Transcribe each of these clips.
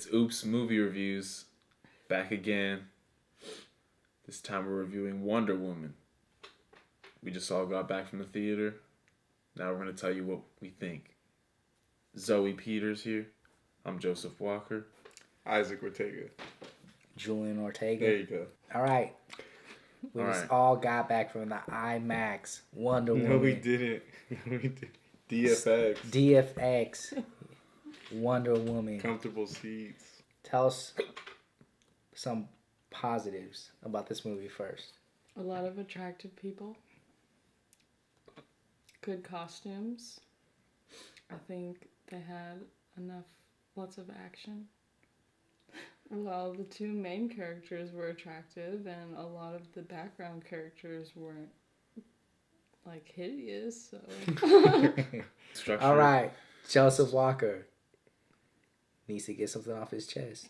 It's Oops Movie Reviews, back again. This time we're reviewing Wonder Woman. We just all got back from the theater. Now we're going to tell you what we think. Zoe Peters here. I'm Joseph Walker. Isaac Ortega. Julian Ortega. There you go. All right. We just all got back from the IMAX Wonder Woman. No, we didn't. No, we did. DFX. DFX Wonder Woman. Comfortable seats. Tell us some positives about this movie first. A lot of attractive people. Good costumes. I think they had lots of action. Well, the two main characters were attractive, and a lot of the background characters weren't, like, hideous, so... All right, Joseph Walker needs to get something off his chest.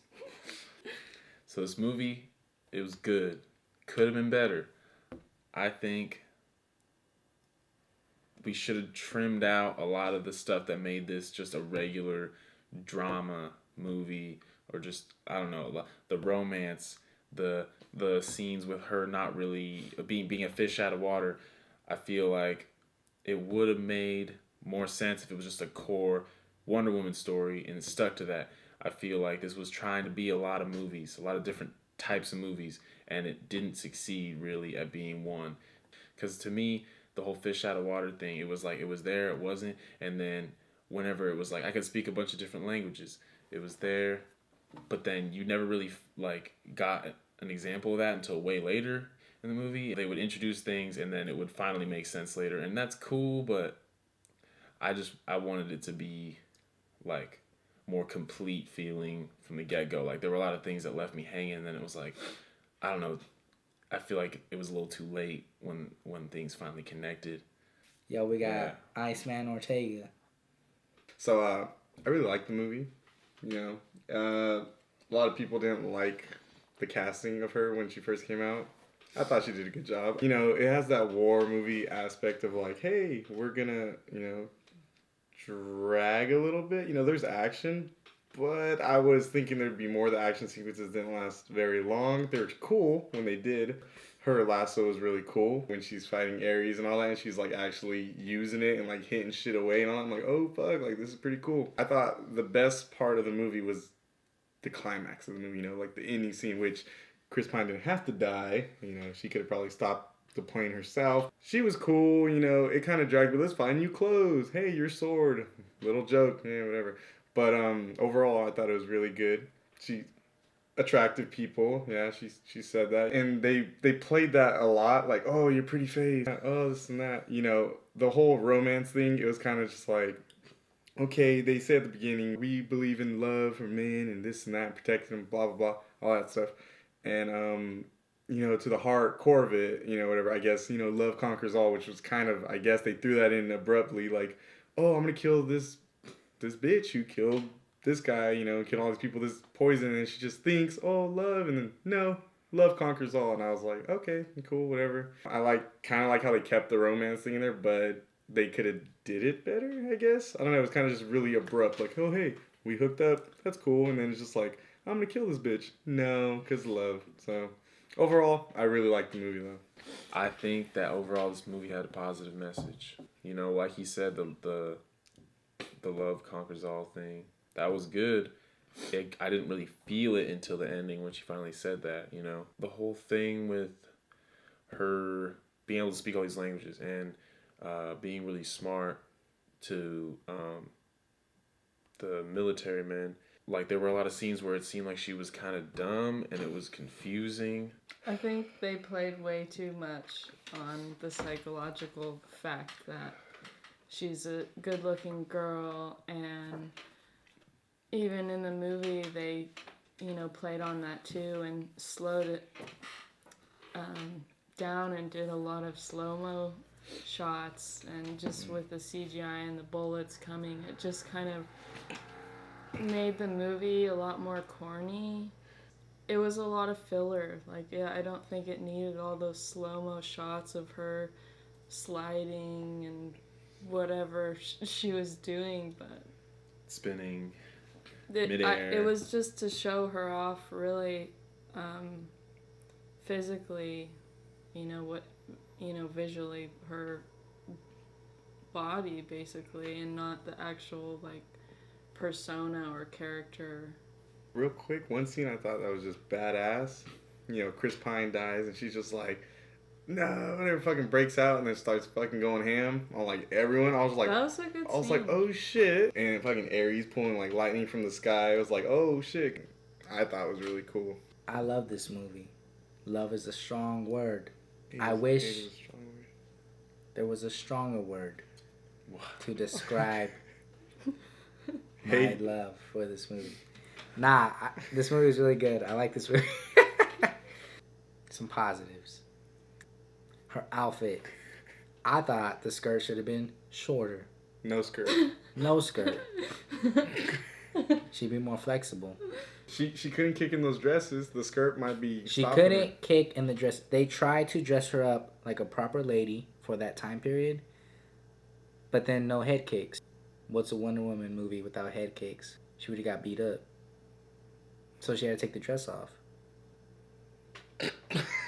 So this movie, it was good. Could have been better. I think we should have trimmed out a lot of the stuff that made this just a regular drama movie. Or just, I don't know, the romance, the scenes with her not really being a fish out of water. I feel like it would have made more sense if it was just a core Wonder Woman story and stuck to that. I feel like this was trying to be a lot of movies, a lot of different types of movies, and it didn't succeed really at being one. Because to me, the whole fish out of water thing, it was like it was there, it wasn't, and then whenever it was like I could speak a bunch of different languages, it was there. But then you never really got an example of that until way later in the movie. They would introduce things and then it would finally make sense later. And that's cool, but I wanted it to be like more complete feeling from the get-go. Like there were a lot of things that left me hanging and then it was like, I don't know, I feel like it was a little too late when things finally connected. Yo, we got Iceman Ortega. So, I really liked the movie. You know, a lot of people didn't like the casting of her when she first came out. I thought she did a good job. You know, it has that war movie aspect of like, hey, we're gonna, drag a little bit. You know, there's action, but I was thinking there'd be more. The action sequences didn't last very long. They were cool when they did. Her lasso was really cool when she's fighting Ares and all that, and she's like actually using it and like hitting shit away and all that. I'm like, oh fuck, like this is pretty cool. I thought the best part of the movie was the climax of the movie, like the ending scene, which Chris Pine didn't have to die. She could have probably stopped the plane herself. She was cool, it kind of dragged, but let's find new clothes. Hey, your sword. Little joke, whatever. But overall, I thought it was really good. Attractive people, she said that, and they played that a lot, like, oh, your pretty face, oh, this and that, the whole romance thing. It was kind of just like, okay, they said at the beginning, we believe in love for men and this and that, protecting them, blah blah blah, all that stuff, and to the heart core of it, whatever, I guess, love conquers all, which was kind of, I guess they threw that in abruptly, like, oh, I'm gonna kill this bitch who killed this guy, killed all these people, this poison, and she just thinks, oh, love, and then, no, love conquers all, and I was like, okay, cool, whatever. I kind of like how they kept the romance thing in there, but they could have did it better, I guess. I don't know, it was kind of just really abrupt, like, oh, hey, we hooked up, that's cool, and then it's just like, I'm gonna kill this bitch. No, because love. So, overall, I really liked the movie, though. I think that overall this movie had a positive message. Like he said, the love conquers all thing. That was good. I didn't really feel it until the ending when she finally said that, The whole thing with her being able to speak all these languages and being really smart to the military men. Like, there were a lot of scenes where it seemed like she was kind of dumb and it was confusing. I think they played way too much on the psychological fact that she's a good-looking girl, and even in the movie, they, played on that too and slowed it down and did a lot of slow-mo shots, and just with the CGI and the bullets coming, it just kind of made the movie a lot more corny. It was a lot of filler. I don't think it needed all those slow-mo shots of her sliding and whatever she was doing, but spinning. midair. It was just to show her off really physically, visually her body basically, and not the actual like persona or character. Real quick, one scene I thought that was just badass. Chris Pine dies and she's just like, no, and it fucking breaks out and then starts fucking going ham on like everyone. I was like, That was a good scene. like, oh shit. And fucking Ares pulling like lightning from the sky. I was like, oh shit. I thought it was really cool. I love this movie. Love is a strong word. I Hate wish is a strong word. there was a stronger word to describe my Hate. love for this movie. This movie is really good. I like this movie. Some positives. Her outfit. I thought the skirt should have been shorter. No skirt. No skirt. She'd be more flexible. She couldn't kick in those dresses. The skirt might be. She stopping couldn't her. kick in the dress. They tried to dress her up like a proper lady for that time period, but then no head kicks. What's a Wonder Woman movie without head kicks? She would have got beat up. So she had to take the dress off.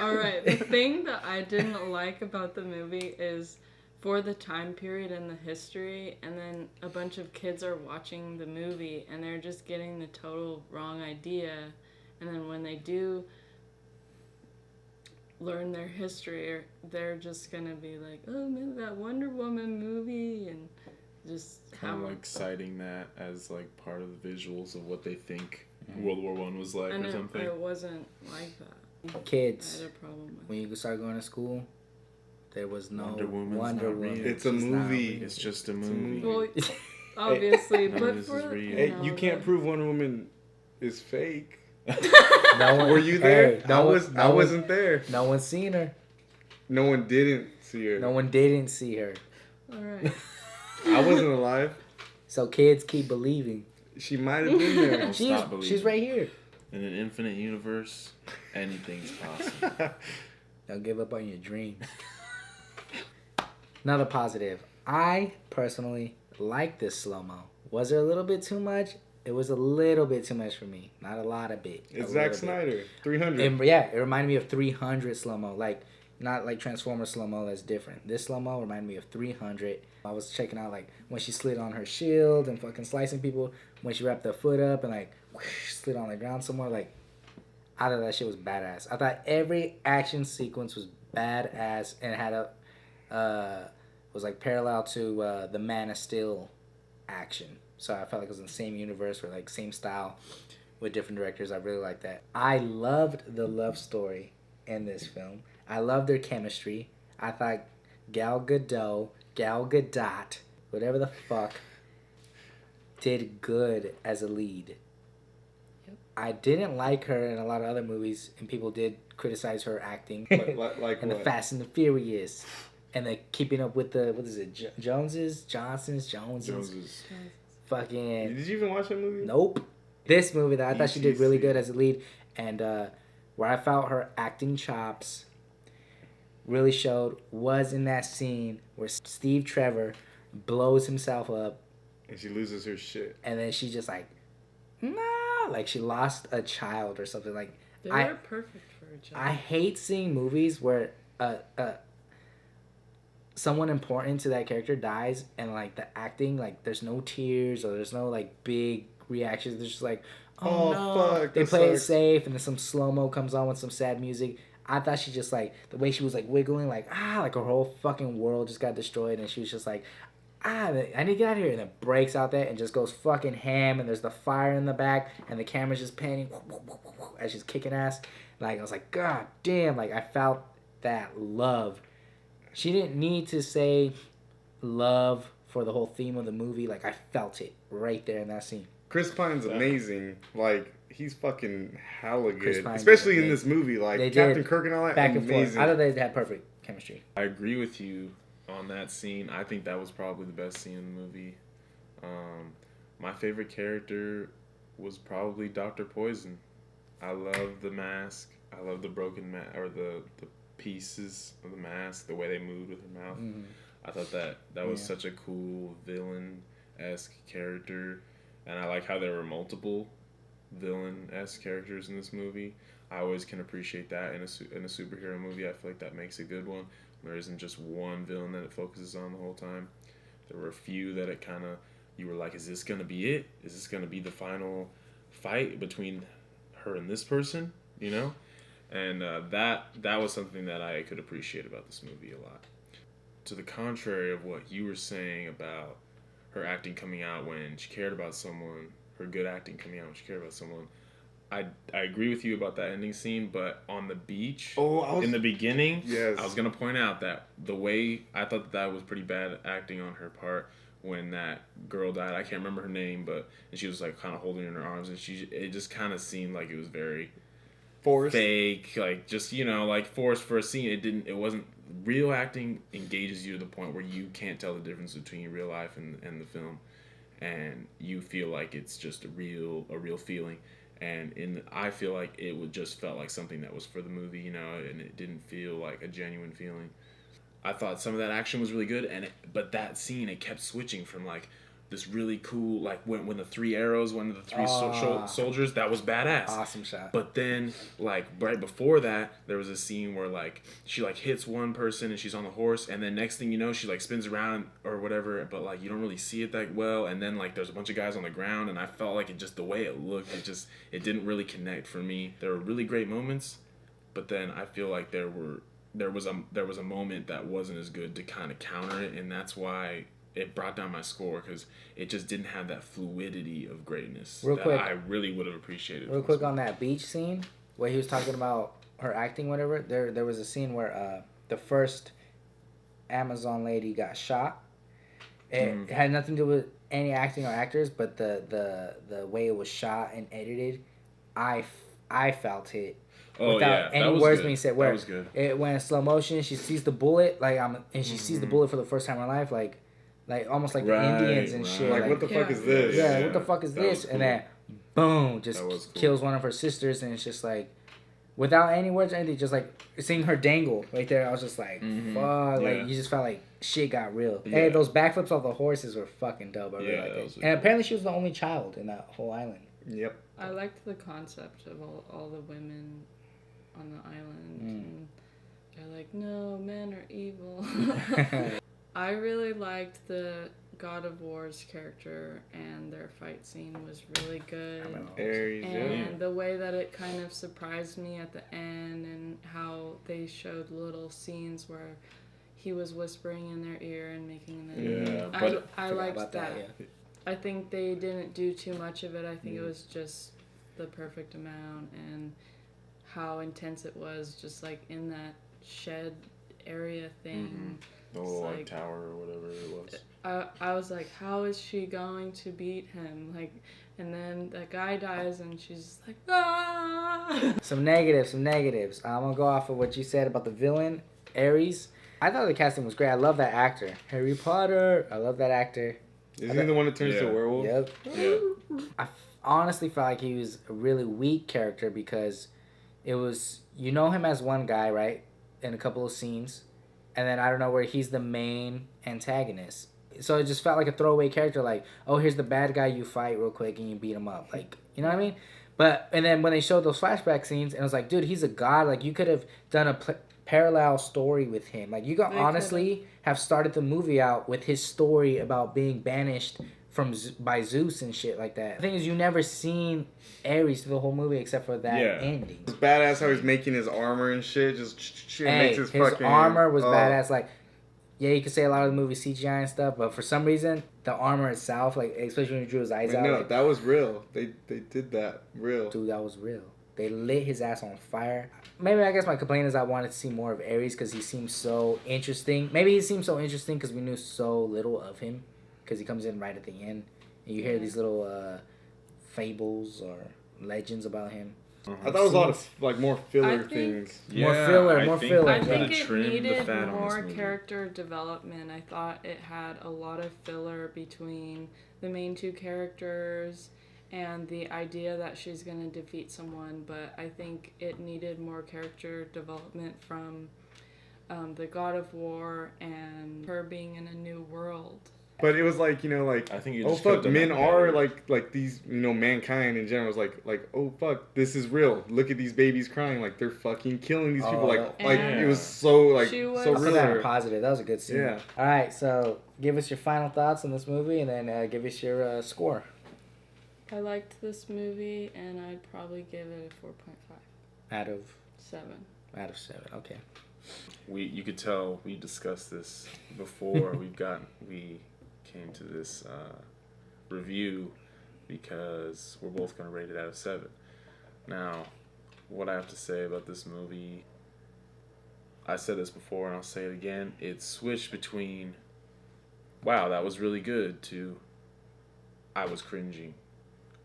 Alright, the thing that I didn't like about the movie is for the time period and the history, and then a bunch of kids are watching the movie and they're just getting the total wrong idea, and then when they do learn their history, they're just gonna be like, oh man, that Wonder Woman movie, and just Kind of like citing that as like part of the visuals of what they think World War I was like and or something. it wasn't like that. I Kids, had a problem with when you start going to school, there was no Wonder Woman's Wonder not Woman. real. It's a She's not movie. real. It's just a movie. Well, obviously, None of but this for is real. Hey, you can't prove Wonder Woman is fake. No one, Were you there? Hey, no one- I wasn't there. No one's seen her. No one didn't see her. No one didn't see her. All right. I wasn't alive. So kids keep believing. She might have been there. Don't stop believing. She's right here. In an infinite universe, anything's possible. Don't give up on your dreams. Another positive. I personally like this slow-mo. Was it a little bit too much? It was a little bit too much for me. Not a lot of bit. It's a Zack little bit. Snyder. 300. It reminded me of 300 slow-mo. Like, not like Transformer slow-mo, that's different. This slow-mo reminded me of 300. I was checking out, like, when she slid on her shield and fucking slicing people. When she wrapped her foot up and, like, whoosh, slid on the ground somewhere. Like, I thought that shit was badass. I thought every action sequence was badass and had was, like, parallel to the Man of Steel action. So I felt like it was in the same universe or, like, same style with different directors. I really liked that. I loved the love story in this film. I loved their chemistry. I thought Gal Gadot, whatever the fuck, did good as a lead. Yep. I didn't like her in a lot of other movies, and people did criticize her acting. like and the what? Fast and the Furious, and the Keeping Up with the, what is it, Joneses. Fucking. Did you even watch that movie? Nope. This movie that I thought she did really ETC. good as a lead, and where I felt her acting chops really showed was in that scene where Steve Trevor blows himself up, And she loses her shit. and then she just like, no, like she lost a child or something. Like They I- were perfect for a job. I hate seeing movies where someone important to that character dies and like the acting, like there's no tears or there's no like big reactions. They're just like, oh, Oh, no. fuck, They that play it sucks. safe, and then some slow-mo comes on with some sad music. I thought she just like, the way she was like wiggling, like like her whole fucking world just got destroyed, and she was just like, I need to get out of here, and then breaks out there and just goes fucking ham, and there's the fire in the back, and the camera's just panning as she's kicking ass. Like I was like, God damn, like I felt that love. She didn't need to say love for the whole theme of the movie. Like I felt it right there in that scene. Chris Pine's amazing. Like, he's fucking hella Chris good. Pine Especially did. in this movie. Like, They Captain did. Kirk and all that, Back and amazing. forth. I thought they had perfect chemistry. I agree with you on that scene. I think that was probably the best scene in the movie. My favorite character was probably Dr. Poison. I love the mask. I love the broken mask, or the pieces of the mask, the way they moved with her mouth. Mm-hmm. I thought that was Yeah. such a cool villain-esque character. and I like how there were multiple villain-esque characters in this movie. I always can appreciate that in a superhero movie. I feel like that makes a good one. There isn't just one villain that it focuses on the whole time. There were a few that it kind of, you were like, is this gonna be it? Is this gonna be the final fight between her and this person? You know, and that was something that I could appreciate about this movie a lot. To the contrary of what you were saying about her acting coming out when she cared about someone, her good acting coming out when she cared about someone, I agree with you about that ending scene, but on the beach, in the beginning, Yes. I was going to point out that the way I thought that was pretty bad acting on her part when that girl died. I can't remember her name, but and she was like kind of holding her in her arms, and it just kind of seemed like it was very Forced. fake, like just, like forced for a scene. It wasn't real acting engages you to the point where you can't tell the difference between real life and the film, and you feel like it's just a real feeling. And I feel like it would just felt like something that was for the movie, and it didn't feel like a genuine feeling. I thought some of that action was really good, but that scene, it kept switching from like this really cool, like when the three arrows went to the three soldiers, that was badass. Awesome shot. But then, like right before that, there was a scene where like she like hits one person and she's on the horse, and then next thing you know, she like spins around or whatever, but like you don't really see it that well, and then like there's a bunch of guys on the ground, and I felt like the way it looked, it didn't really connect for me. There were really great moments, but then I feel like there was a moment that wasn't as good to kind of counter it, and that's why it brought down my score, because it just didn't have that fluidity of greatness I really would have appreciated. Real quick on that beach scene where he was talking about her acting, whatever. There was a scene where the first Amazon lady got shot. It had nothing to do with any acting or actors, but the way it was shot and edited, I felt it. Without any words being said, where it went in slow motion, she sees the bullet, and she sees the bullet for the first time in her life, like almost like the Indians and shit. Like, what the fuck is this? Yeah, what the fuck is this? Cool. And then, boom, just kills one of her sisters, and it's just like, without any words or anything, just like seeing her dangle right there, I was just like, fuck, like you just felt like shit got real. Yeah. Hey, those backflips off the horses were fucking dope. I really liked it. And apparently she was the only child in that whole island. Yep. I liked the concept of all the women on the island. And they're like, no, men are evil. I really liked the God of War's character, and their fight scene was really good. Ares, and the way that it kind of surprised me at the end, and how they showed little scenes where he was whispering in their ear and making them. I liked that. I think they didn't do too much of it. I think it was just the perfect amount, and how intense it was, just like in that shed area thing. The little tower or whatever it was. I was like, how is she going to beat him? Like, and then that guy dies, and she's just like, ah. Some negatives. I'm gonna go off of what you said about the villain, Ares. I thought the casting was great. I love that actor, Harry Potter. I love that actor. Isn't he the one that turns to a werewolf? Yep. Yeah. I honestly felt like he was a really weak character, because it was, him as one guy, right, in a couple of scenes. And then I don't know where he's the main antagonist. So it just felt like a throwaway character, like, oh, here's the bad guy, you fight real quick and you beat him up. Like, you know what I mean? And then when they showed those flashback scenes, and I was like, dude, he's a god. Like, you could have done a parallel story with him. Like, you could honestly have started the movie out with his story about being banished by Zeus and shit like that. The thing is, you never seen Ares through the whole movie except for that ending. It's badass how he's making his armor and shit. Makes his fucking armor was badass. Like, yeah, you could say a lot of the movie CGI and stuff, but for some reason, the armor itself, like, especially when he drew his eyes out. No, that was real. They did that real. Dude, that was real. They lit his ass on fire. Maybe, I guess my complaint is I wanted to see more of Ares, because he seems so interesting. Maybe he seems so interesting because we knew so little of him, because he comes in right at the end, and you hear these little fables or legends about him. I thought it was a lot of more filler things. More filler. I think it needed more character development. I thought it had a lot of filler between the main two characters and the idea that she's going to defeat someone, but I think it needed more character development from the God of War and her being in a new world. But it was like, like, I think you oh just could've fuck, done men that are better. like these, mankind in general is like, oh fuck, this is real. Look at these babies crying, like they're fucking killing these people, Oh, like And it was so like she so was- I'll put real. that on positive. That was a good scene. Yeah. All right, so give us your final thoughts on this movie, and then give us your score. I liked this movie, and I'd probably give it a 4.5. Out of 7. 7. Okay. You could tell we discussed this before we came to this review because we're both going to rate it out of 7. Now, what I have to say about this movie, I said this before and I'll say it again. It switched between, wow, that was really good, to I was cringing.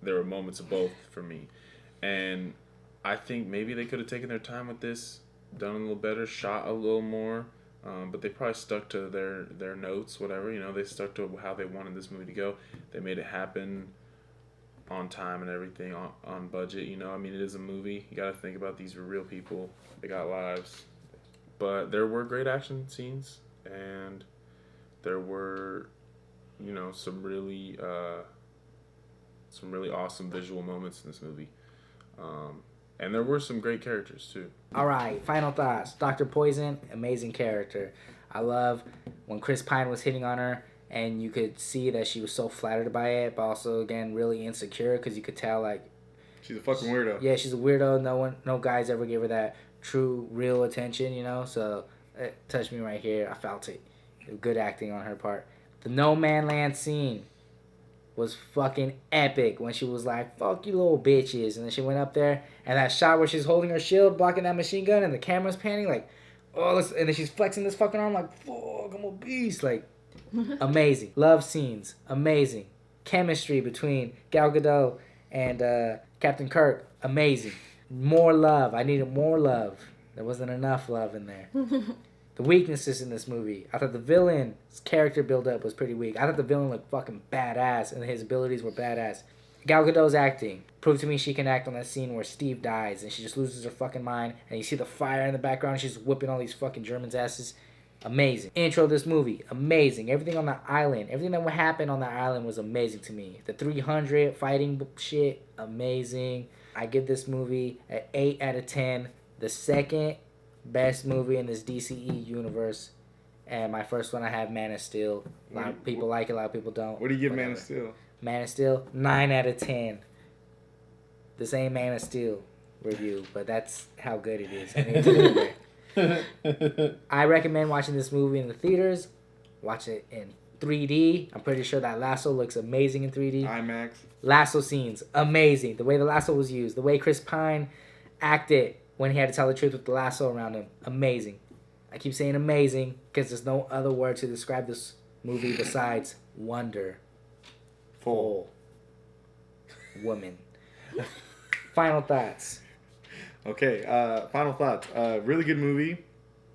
There were moments of both for me. And I think maybe they could have taken their time with this, done a little better, shot a little more. But they probably stuck to their notes, whatever. They stuck to how they wanted this movie to go. They made it happen on time and everything, on budget. I mean, it is a movie. You got to think about these are real people. They got lives. But there were great action scenes, and there were, some really awesome visual moments in this movie. And there were some great characters too. All right, final thoughts. Dr. Poison, amazing character. I love when Chris Pine was hitting on her, and you could see that she was so flattered by it, but also, again, really insecure, because you could tell, like... She's a fucking weirdo. Yeah, she's a weirdo. No guys ever gave her that true, real attention, So it touched me right here. I felt it. Good acting on her part. The No Man Land scene was fucking epic when she was like, fuck you little bitches. And then she went up there, and that shot where she's holding her shield, blocking that machine gun, and the camera's panning, like, and then she's flexing this fucking arm, like, fuck, I'm a beast. Like, amazing. Love scenes, amazing. Chemistry between Gal Gadot and Captain Kirk, amazing. More love. I needed more love. There wasn't enough love in there. The weaknesses in this movie. I thought the villain's character build-up was pretty weak. I thought the villain looked fucking badass, and his abilities were badass. Gal Gadot's acting proved to me she can act on that scene where Steve dies, and she just loses her fucking mind, and you see the fire in the background, and she's whipping all these fucking Germans' asses. Amazing. Intro of this movie, amazing. Everything on that island, everything that would happen on that island was amazing to me. The 300 fighting shit, amazing. I give this movie an 8 out of 10. The second best movie in this DCE universe. And my first one, I have Man of Steel. A lot of people like it, a lot of people don't. What do you give Whatever. Man of Steel? Man of Steel, 9 out of 10. This ain't Man of Steel review, but that's how good it is. I need to leave it. I recommend watching this movie in the theaters. Watch it in 3D. I'm pretty sure that lasso looks amazing in 3D. IMAX. Lasso scenes, amazing. The way the lasso was used, the way Chris Pine acted when he had to tell the truth with the lasso around him, amazing. I keep saying amazing because there's no other word to describe this movie besides wonder. Full. Woman. Final thoughts. Okay, final thoughts. Really good movie.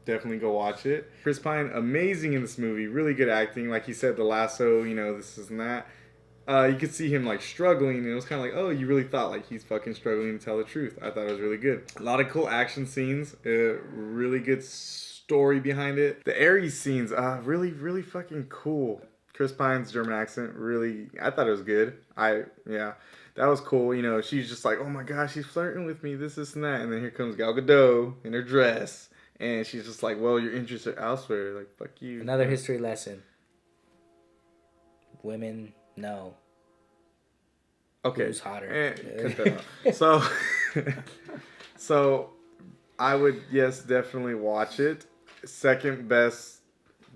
Definitely go watch it. Chris Pine, amazing in this movie. Really good acting. Like he said, the lasso, this and that. You could see him like struggling, and it was kind of like, oh, you really thought like he's fucking struggling to tell the truth. I thought it was really good. A lot of cool action scenes. Really good story behind it. The Ares scenes, really, really fucking cool. Chris Pine's German accent, really, I thought it was good. That was cool. She's just like, oh my gosh, she's flirting with me, this, and that. And then here comes Gal Gadot in her dress. And she's just like, well, your interests are elsewhere. Like, fuck you. Another history lesson. Women, no. Okay. Who's hotter? Cut that out. So, I would, yes, definitely watch it. Second best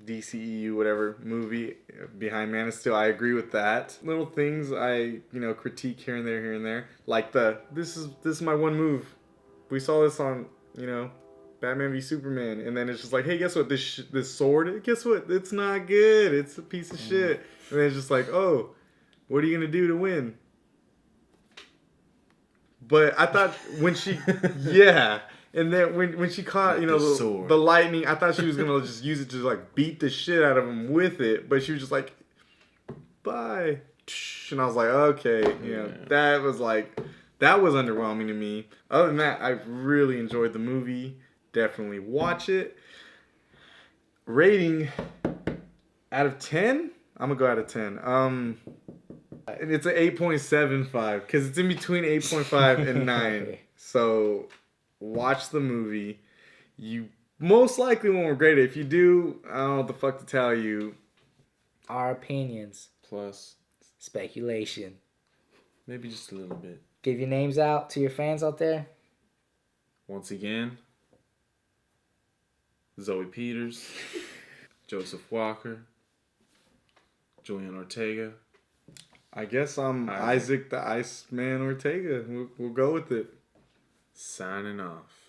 DCEU whatever movie behind Man of Steel. I agree with that. Little things I critique here and there. Like this is my one move. We saw this on Batman v Superman, and then it's just like, hey, guess what? This sword, guess what? It's not good. It's a piece of shit. And then it's just like, oh, what are you gonna do to win? But I thought when she, yeah. And then when she caught, the lightning, I thought she was going to just use it to, like, beat the shit out of him with it. But she was just like, bye. And I was like, okay. That was underwhelming to me. Other than that, I really enjoyed the movie. Definitely watch it. Rating out of 10, I'm gonna go out of 10. And it's an 8.75 because it's in between 8.5 and 9. So watch the movie. You most likely won't regret it. If you do, I don't know what the fuck to tell you. Our opinions, Plus, speculation. maybe just a little bit. Give your names out to your fans out there. Once again, Zoe Peters, Joseph Walker, Julian Ortega. I guess I'm Isaac the Iceman Ortega. We'll go with it. Signing off.